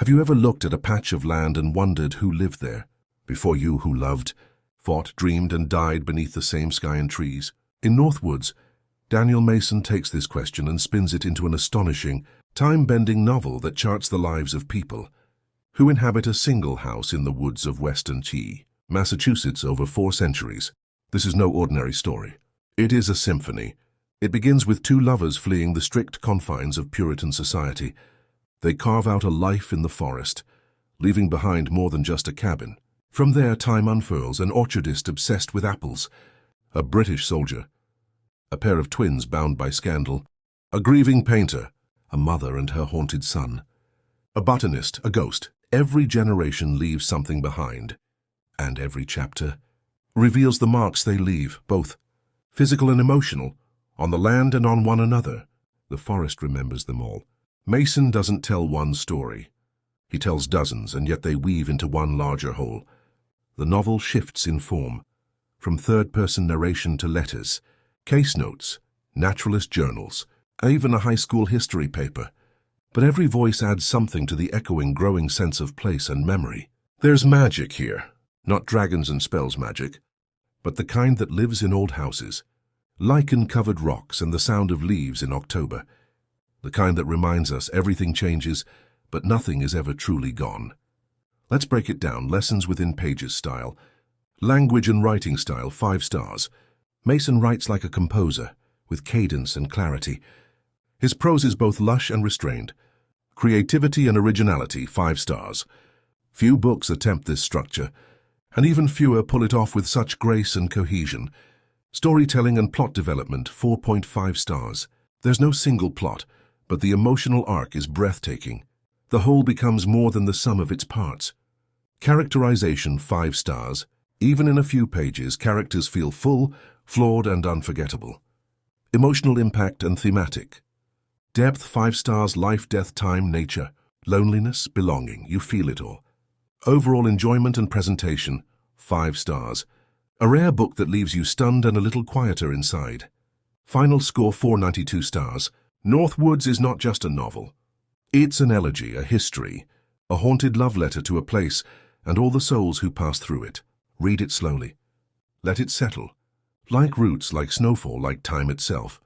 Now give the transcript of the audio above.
Have you ever looked at a patch of land and wondered who lived there, before you who loved, fought, dreamed, and died beneath the same sky and trees? In Northwoods, Daniel Mason takes this question and spins it into an astonishing, time-bending novel that charts the lives of people who inhabit a single house in the woods of Western Chi, Massachusetts, over 4 centuries. This is no ordinary story. It is a symphony. It begins with 2 lovers fleeing the strict confines of Puritan society. They carve out a life in the forest, leaving behind more than just a cabin. From there, time unfurls: an orchardist obsessed with apples, a British soldier, a pair of twins bound by scandal, a grieving painter, a mother and her haunted son, a botanist, a ghost. Every generation leaves something behind, and every chapter reveals the marks they leave, both physical and emotional, on the land and on one another. The forest remembers them all. Mason doesn't tell one story. He tells dozens, and yet they weave into one larger whole. The novel shifts in form, from third-person narration to letters, case notes, naturalist journals, even a high school history paper. But every voice adds something to the echoing, growing sense of place and memory. There's magic here, not dragons and spells magic, but the kind that lives in old houses, lichen-covered rocks and the sound of leaves in October. The kind that reminds us everything changes, but nothing is ever truly gone. Let's break it down. Lessons within pages style. Language and writing style, 5 stars. Mason writes like a composer, with cadence and clarity. His prose is both lush and restrained. Creativity and originality, 5 stars. Few books attempt this structure, and even fewer pull it off with such grace and cohesion. Storytelling and plot development, 4.5 stars. There's no single plot, but the emotional arc is breathtaking. The whole becomes more than the sum of its parts. Characterization, 5 stars. Even in a few pages, characters feel full, flawed, and unforgettable. Emotional impact and thematic. Depth, 5 stars. Life, death, time, nature, loneliness, belonging. You feel it all. Overall enjoyment and presentation, 5 stars. A rare book that leaves you stunned and a little quieter inside. Final score, 4.92 stars. Northwoods is not just a novel. It's an elegy, a history, a haunted love letter to a place and all the souls who pass through it. Read it slowly. Let it settle. Like roots, like snowfall, like time itself.